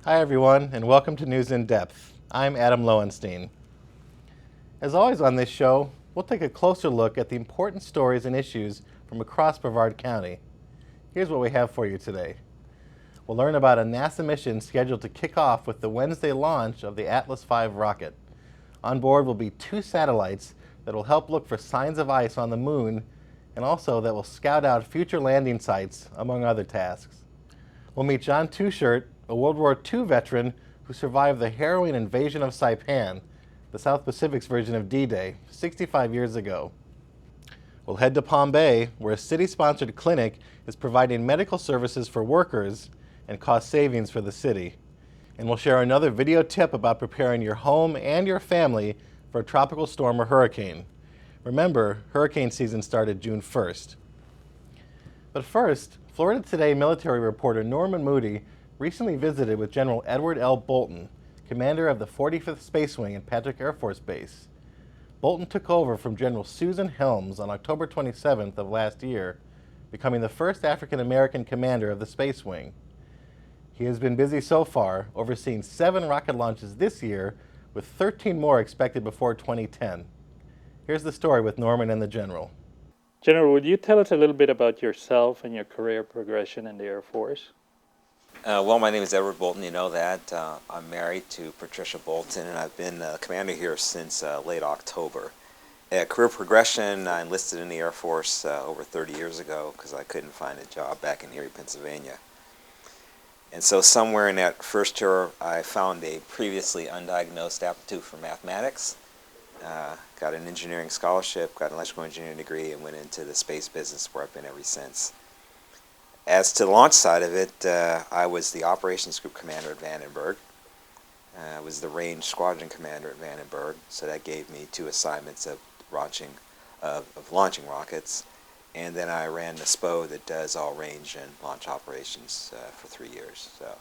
Hi everyone, and welcome to News in Depth. I'm Adam Lowenstein. As always on this show, we'll take a closer look at the important stories and issues from across Brevard County. Here's what we have for you today. We'll learn about a NASA mission scheduled to kick off with the Wednesday launch of the Atlas V rocket. On board will be 2 satellites that will help look for signs of ice on the moon, and also that will scout out future landing sites, among other tasks. We'll meet John Teuchert, a World War II veteran who survived the harrowing invasion of Saipan, the South Pacific's version of DDay, 65 years ago. We'll head to Palm Bay, where a city-sponsored clinic is providing medical services for workers and cost savings for the city. And we'll share another video tip about preparing your home and your family for a tropical storm or hurricane. Remember, hurricane season started June 1st. But first, Florida Today military reporter Norman Moody recently visited with General Edward L. Bolton, commander of the 45th Space Wing at Patrick Air Force Base. Bolton took over from General Susan Helms on October 27th of last year, becoming the first African-American commander of the Space Wing. He has been busy so far, overseeing 7 rocket launches this year, with 13 more expected before 2010. Here's the story with Norman and the General. General, would you tell us a little bit about yourself and your career progression in the Air Force? Well, my name is Edward Bolton, you know that. I'm married to Patricia Bolton, and I've been commander here since late October. Career progression, I enlisted in the Air Force over 30 years ago because I couldn't find a job back in Erie, Pennsylvania. And so somewhere in that first year, I found a previously undiagnosed aptitude for mathematics, got an engineering scholarship, got an electrical engineering degree, and went into the space business where I've been ever since. As to the launch side of it, I was the operations group commander at Vandenberg. I was the range squadron commander at Vandenberg, so that gave me 2 assignments of launching rockets. And then I ran the SPO that does all range and launch operations for 3 years. So,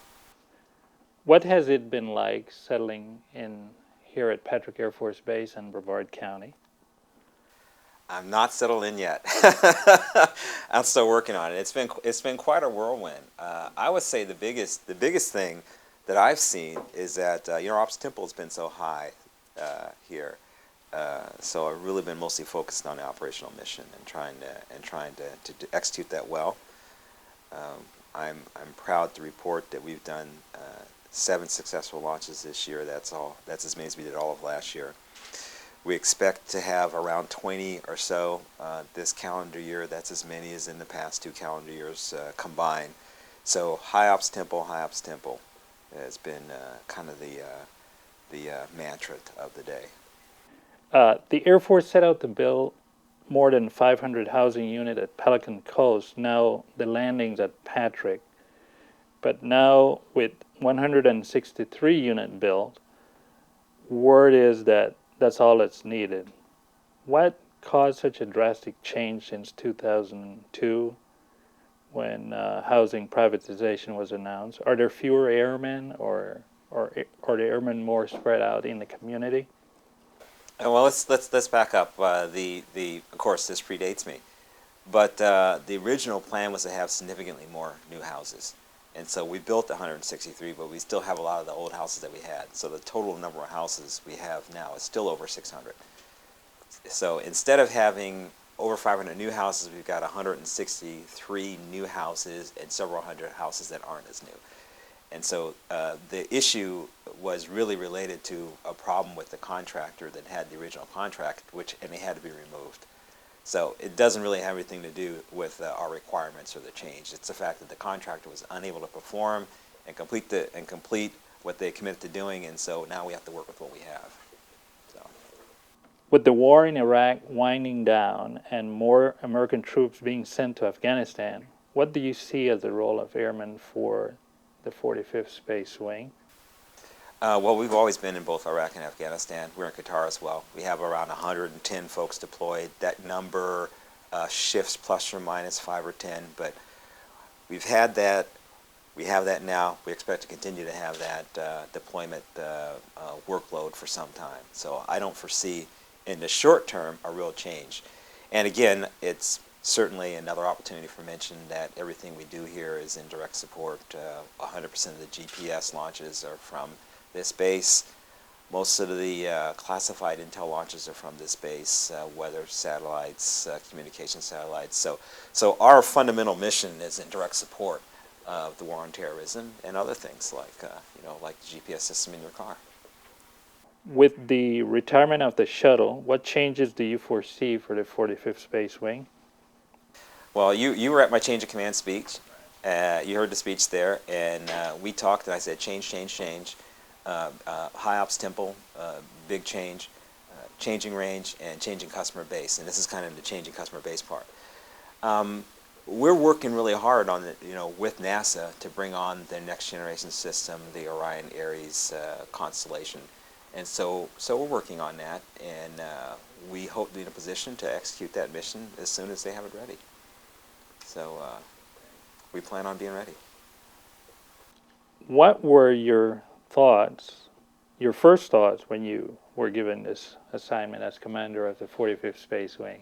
What has it been like settling in here at Patrick Air Force Base in Brevard County? I'm not settled in yet. I'm still working on it. It's been quite a whirlwind. I would say the biggest thing that I've seen is that our ops tempo has been so high here. So I've really been mostly focused on the operational mission and trying to execute that well. I'm proud to report that we've done 7 successful launches this year. That's as many as we did all of last year. We expect to have around 20 or so this calendar year. That's as many as in the past 2 calendar years combined. So high ops tempo has been kind of the mantra of the day. The Air Force set out to build more than 500 housing units at Pelican Coast, now the landings at Patrick. But now with 163 units built, word is that that's all that's needed. What caused such a drastic change since 2002 when housing privatization was announced? Are there fewer airmen or are the airmen more spread out in the community? Well, let's back up. Of course, this predates me, but the original plan was to have significantly more new houses, and so we built 163, but we still have a lot of the old houses that we had. So the total number of houses we have now is still over 600. So instead of having over 500 new houses, we've got 163 new houses and several hundred houses that aren't as new. And so the issue was really related to a problem with the contractor that had the original contract, and they had to be removed. So it doesn't really have anything to do with our requirements or the change. It's the fact that the contractor was unable to perform and complete what they committed to doing, and so now we have to work with what we have. So. With the war in Iraq winding down and more American troops being sent to Afghanistan, what do you see as the role of airmen for the 45th Space Wing? Well, we've always been in both Iraq and Afghanistan. We're in Qatar as well. We have around 110 folks deployed. That number shifts plus or minus 5 or 10, but we've had that. We have that now. We expect to continue to have that deployment workload for some time. So I don't foresee in the short term a real change. And again, it's certainly another opportunity for mention that everything we do here is in direct support. 100% of the GPS launches are from this base. Most of the classified intel launches are from this base, weather satellites, communication satellites. So our fundamental mission is in direct support of the war on terrorism and other things like, like the GPS system in your car. With the retirement of the shuttle, what changes do you foresee for the 45th Space Wing? Well, you were at my change of command speech. You heard the speech there, and we talked, and I said change, change, change. High ops tempo, big change, changing range, and changing customer base. And this is kind of the changing customer base part. We're working really hard on it, with NASA to bring on the next generation system, the Orion Ares constellation. And so we're working on that, and we hope to be in a position to execute that mission as soon as they have it ready. So we plan on being ready. What were your thoughts, your first thoughts, when you were given this assignment as commander of the 45th Space Wing?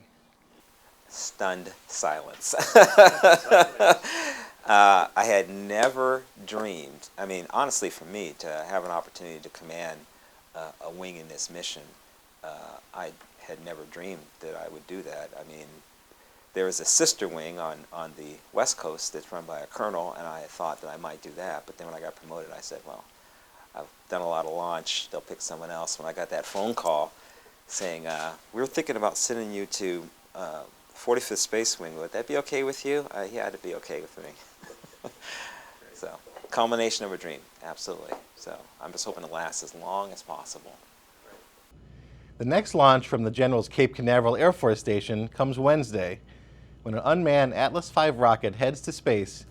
Stunned silence. I had never dreamed, I mean, honestly for me, to have an opportunity to command a wing in this mission, I had never dreamed that I would do that. I mean, there is a sister wing on the West Coast that's run by a colonel, and I thought that I might do that, but then when I got promoted, I said, well, I've done a lot of launch, they'll pick someone else. When I got that phone call saying, we were thinking about sending you to 45th Space Wing, would that be okay with you? Yeah, it'd be okay with me. So, culmination of a dream, absolutely. So, I'm just hoping to last as long as possible. The next launch from the General's Cape Canaveral Air Force Station comes Wednesday, when an unmanned Atlas V rocket heads to space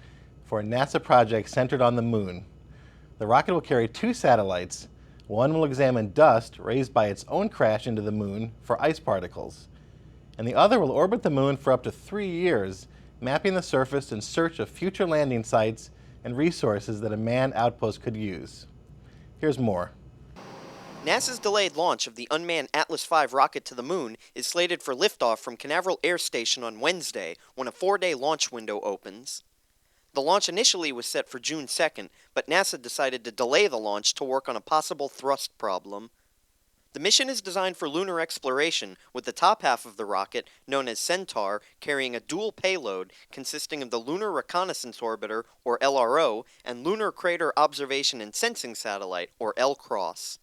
for a NASA project centered on the moon. The rocket will carry 2 satellites. One will examine dust raised by its own crash into the moon for ice particles, and the other will orbit the moon for up to 3 years, mapping the surface in search of future landing sites and resources that a manned outpost could use. Here's more. NASA's delayed launch of the unmanned Atlas V rocket to the moon is slated for liftoff from Canaveral Air Station on Wednesday, when a 4-day launch window opens. The launch initially was set for June 2nd, but NASA decided to delay the launch to work on a possible thrust problem. The mission is designed for lunar exploration, with the top half of the rocket, known as Centaur, carrying a dual payload consisting of the Lunar Reconnaissance Orbiter, or LRO, and Lunar Crater Observation and Sensing Satellite, or LCROSS.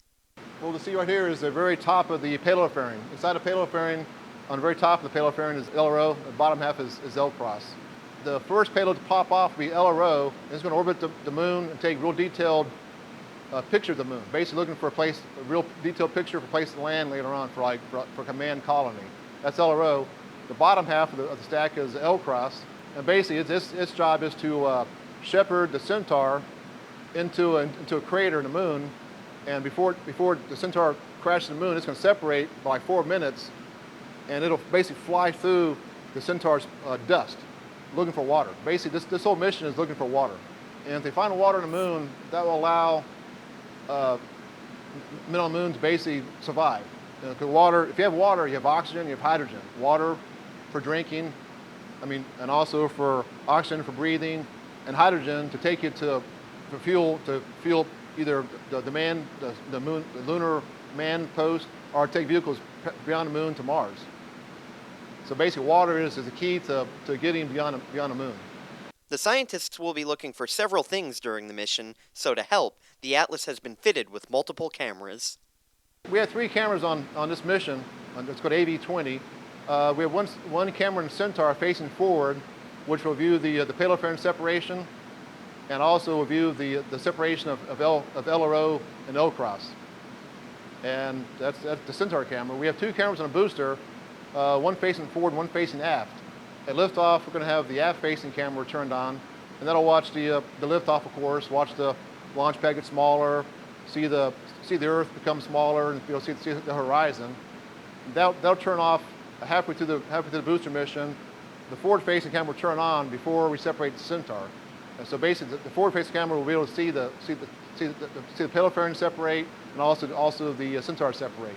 Well, to see right here is the very top of the payload fairing. Inside the payload fairing, on the very top of the payload fairing is LRO, the bottom half is LCROSS. The first payload to pop off will be LRO, and it's going to orbit the moon and take real detailed picture of the moon, basically looking for a real detailed picture for a place to land later on for command colony. That's LRO. The bottom half of the stack is LCROSS, and basically its job is to shepherd the Centaur into a crater in the moon, and before the Centaur crashes the moon, it's going to separate by like 4 minutes, and it'll basically fly through the Centaur's dust, looking for water. Basically, this whole mission is looking for water, and if they find water on the moon, that will allow men on the moon to basically survive. Because water, if you have water, you have oxygen, you have hydrogen. Water for drinking, and also for oxygen for breathing, and hydrogen to take you for fuel either the lunar manned post, or take vehicles beyond the moon to Mars. So basically, water is the key to getting beyond the moon. The scientists will be looking for several things during the mission, so to help, the Atlas has been fitted with multiple cameras. We have 3 cameras on this mission. It's called AV-20. We have one camera in Centaur facing forward, which will view the payload fairing separation, and also will view the separation of LRO and LCROSS. And that's the Centaur camera. We have 2 cameras on a booster, one facing forward and one facing aft. At liftoff, we're going to have the aft-facing camera turned on, and that'll watch the liftoff, of course, watch the launch pad get smaller, see the Earth become smaller, and see the horizon. That'll turn off halfway through the booster mission. The forward-facing camera will turn on before we separate the Centaur. And so basically, the forward-facing camera will be able to see the payload fairing separate, and also the Centaur separate.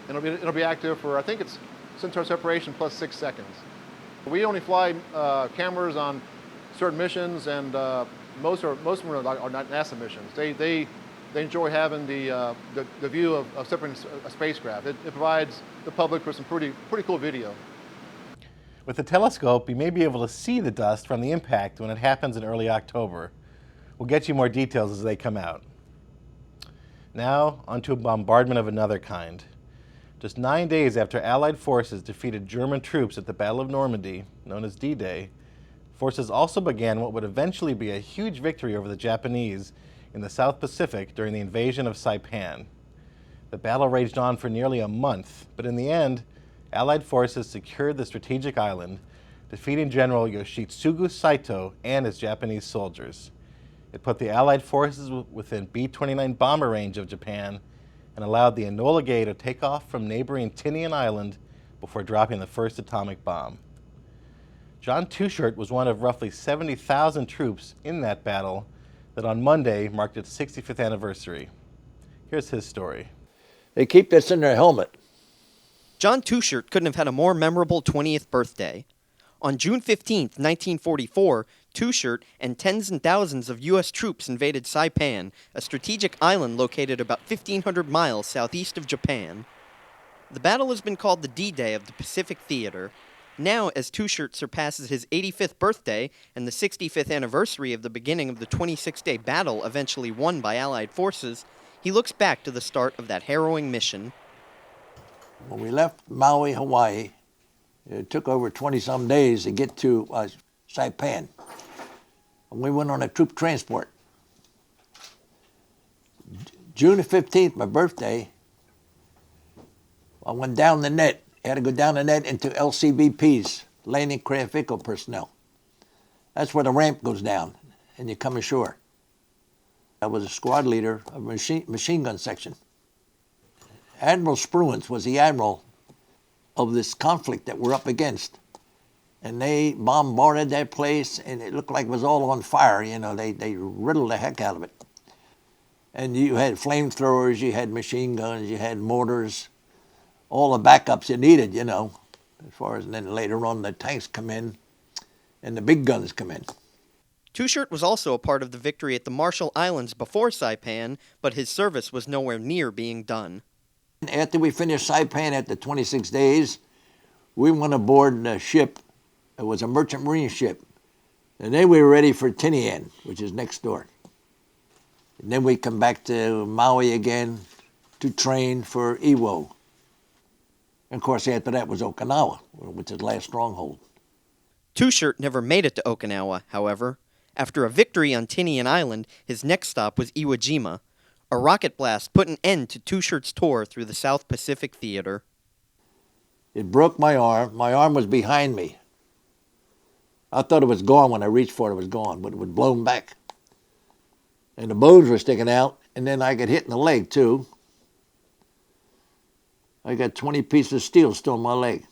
And it'll be active for, I think it's Centaur separation plus 6 seconds. We only fly cameras on certain missions, and most of them are not NASA missions. They enjoy having the view of separating a spacecraft. It provides the public with some pretty cool video. With the telescope, you may be able to see the dust from the impact when it happens in early October. We'll get you more details as they come out. Now, onto a bombardment of another kind. Just 9 days after Allied forces defeated German troops at the Battle of Normandy, known as D-Day, forces also began what would eventually be a huge victory over the Japanese in the South Pacific during the invasion of Saipan. The battle raged on for nearly a month, but in the end, Allied forces secured the strategic island, defeating General Yoshitsugu Saito and his Japanese soldiers. It put the Allied forces within B-29 bomber range of Japan and allowed the Enola Gay to take off from neighboring Tinian Island before dropping the first atomic bomb. John Teuchert was one of roughly 70,000 troops in that battle that on Monday marked its 65th anniversary. Here's his story. They keep this in their helmet. John Teuchert couldn't have had a more memorable 20th birthday. On June 15, 1944, Teuchert and tens and thousands of U.S. troops invaded Saipan, a strategic island located about 1,500 miles southeast of Japan. The battle has been called the D-Day of the Pacific Theater. Now, as Teuchert surpasses his 85th birthday and the 65th anniversary of the beginning of the 26-day battle eventually won by Allied forces, he looks back to the start of that harrowing mission. When we left Maui, Hawaii, it took over 20-some days to get to Saipan. And we went on a troop transport. June the 15th, my birthday, I went down the net. I had to go down the net into LCVPs, landing craft vehicle personnel. That's where the ramp goes down, and you come ashore. I was a squad leader of a machine gun section. Admiral Spruance was the admiral of this conflict that we're up against. And they bombarded that place, and it looked like it was all on fire. You know, they riddled the heck out of it. And you had flamethrowers, you had machine guns, you had mortars, all the backups you needed, you know, as far as, and then later on the tanks come in and the big guns come in. Teuchert was also a part of the victory at the Marshall Islands before Saipan, but his service was nowhere near being done. After we finished Saipan after 26 days, we went aboard a ship. It was a merchant marine ship. And then we were ready for Tinian, which is next door. And then we come back to Maui again to train for Iwo. And of course, after that was Okinawa, which is the last stronghold. Teuchert never made it to Okinawa, however. After a victory on Tinian Island, his next stop was Iwo Jima. A rocket blast put an end to Teuchert's tour through the South Pacific Theater. It broke my arm. My arm was behind me. I thought it was gone when I reached for it, it was gone, but it was blown back. And the bones were sticking out, and then I got hit in the leg, too. I got 20 pieces of steel still in my leg.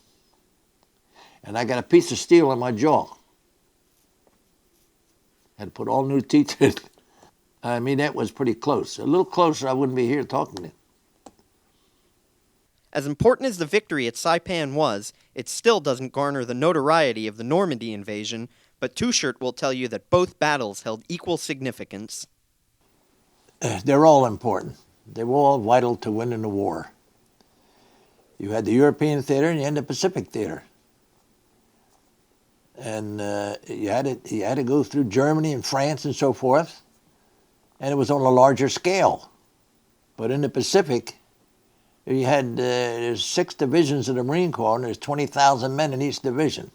And I got a piece of steel in my jaw. Had to put all new teeth in. I mean, that was pretty close. A little closer, I wouldn't be here talking to you. As important as the victory at Saipan was, it still doesn't garner the notoriety of the Normandy invasion, but Teuchert will tell you that both battles held equal significance. They're all important. They were all vital to winning the war. You had the European theater and you had the Pacific theater. And you had to go through Germany and France and so forth, and it was on a larger scale. But in the Pacific, you had there's 6 divisions of the Marine Corps, and there's 20,000 men in each division.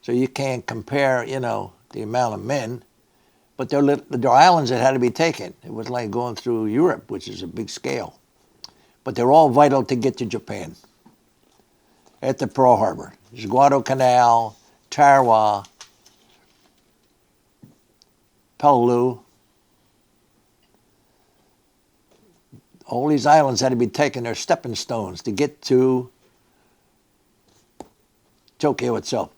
So you can't compare, you know, the amount of men. But there are islands that had to be taken. It was like going through Europe, which is a big scale. But they're all vital to get to Japan. At the Pearl Harbor, there's Guadalcanal, Tarawa, Peleliu. All these islands had to be taken. They're stepping stones to get to Tokyo itself.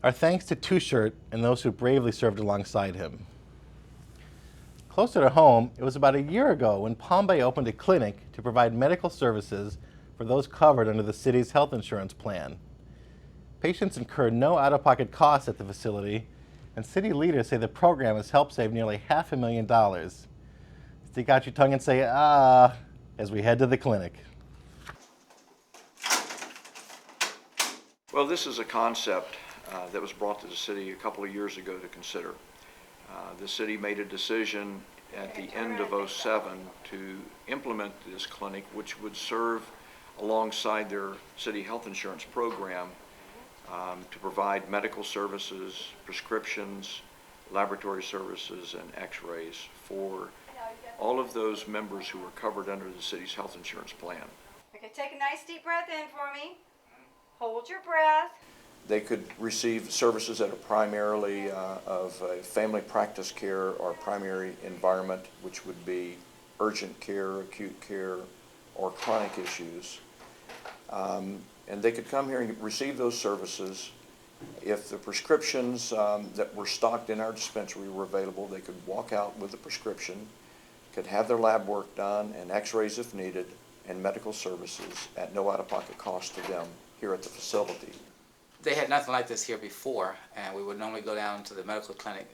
Our thanks to Teuchert and those who bravely served alongside him. Closer to home, it was about a year ago when Palm Bay opened a clinic to provide medical services for those covered under the city's health insurance plan. Patients incur no out-of-pocket costs at the facility, and city leaders say the program has helped save nearly $500,000. Stick out your tongue and say, ah, as we head to the clinic. Well, this is a concept that was brought to the city a couple of years ago to consider. The city made a decision at the end of '07 to implement this clinic, which would serve alongside their city health insurance program to provide medical services, prescriptions, laboratory services, and x-rays for all of those members who are covered under the city's health insurance plan. Okay, take a nice deep breath in for me. Hold your breath. They could receive services that are primarily of a family practice care or primary environment, which would be urgent care, acute care, or chronic issues. And they could come here and receive those services. If the prescriptions that were stocked in our dispensary were available, they could walk out with the prescription, could have their lab work done and x-rays if needed, and medical services at no out-of-pocket cost to them here at the facility. They had nothing like this here before, and we would normally go down to the medical clinic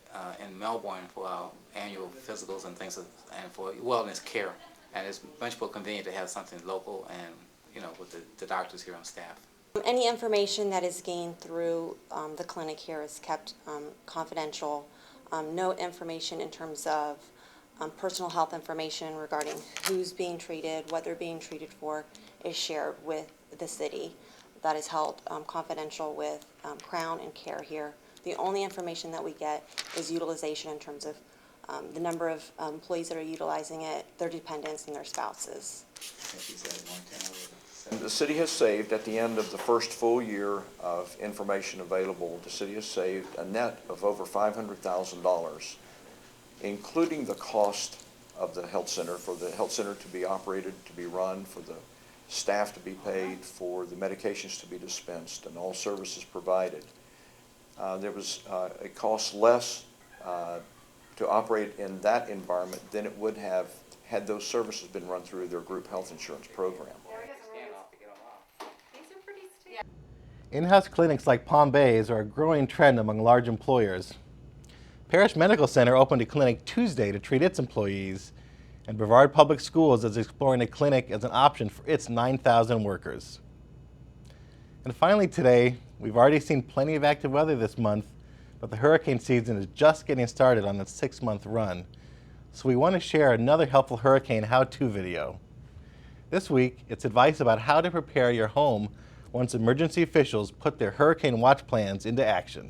in Melbourne for our annual physicals and things, and for wellness care. And it's much more convenient to have something local and, you know, with the doctors here on staff. Any information that is gained through the clinic here is kept confidential. No information in terms of personal health information regarding who's being treated, what they're being treated for, is shared with the city. That is held confidential with Crown and Care here. The only information that we get is utilization in terms of the number of employees that are utilizing it, their dependents, and their spouses. And the city has saved, at the end of the first full year of information available, the city has saved a net of over $500,000, including the cost of the health center, for the health center to be operated, to be run, for the staff to be paid, for the medications to be dispensed, and all services provided. There was a cost less to operate in that environment than it would have had those services been run through their group health insurance program. In-house clinics like Palm Bay's are a growing trend among large employers. Parish Medical Center opened a clinic Tuesday to treat its employees, and Brevard Public Schools is exploring a clinic as an option for its 9,000 workers. And finally today, we've already seen plenty of active weather this month, but the hurricane season is just getting started on its 6-month run. So we want to share another helpful hurricane how-to video. This week, it's advice about how to prepare your home once emergency officials put their hurricane watch plans into action.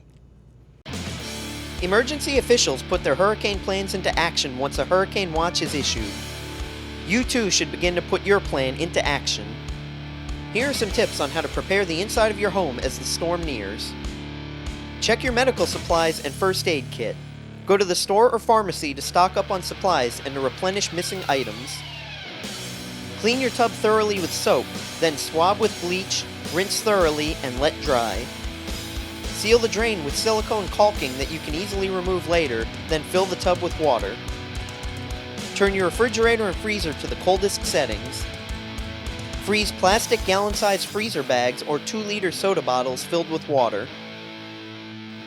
Emergency officials put their hurricane plans into action once a hurricane watch is issued. You too should begin to put your plan into action. Here are some tips on how to prepare the inside of your home as the storm nears. Check your medical supplies and first aid kit. Go to the store or pharmacy to stock up on supplies and to replenish missing items. Clean your tub thoroughly with soap, then swab with bleach, rinse thoroughly, and let dry. Seal the drain with silicone caulking that you can easily remove later, then fill the tub with water. Turn your refrigerator and freezer to the coldest settings. Freeze plastic gallon-sized freezer bags or 2-liter soda bottles filled with water.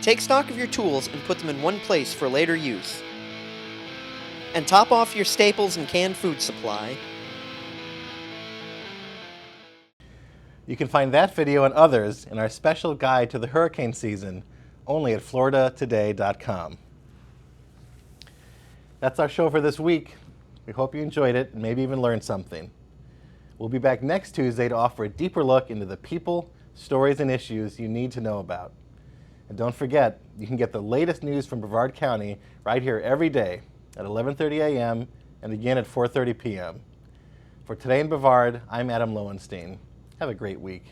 Take stock of your tools and put them in one place for later use. And top off your staples and canned food supply. You can find that video and others in our special guide to the hurricane season, only at floridatoday.com. That's our show for this week. We hope you enjoyed it and maybe even learned something. We'll be back next Tuesday to offer a deeper look into the people, stories, and issues you need to know about. And don't forget, you can get the latest news from Brevard County right here every day at 11:30 a.m. and again at 4:30 p.m. For Today in Brevard, I'm Adam Lowenstein. Have a great week.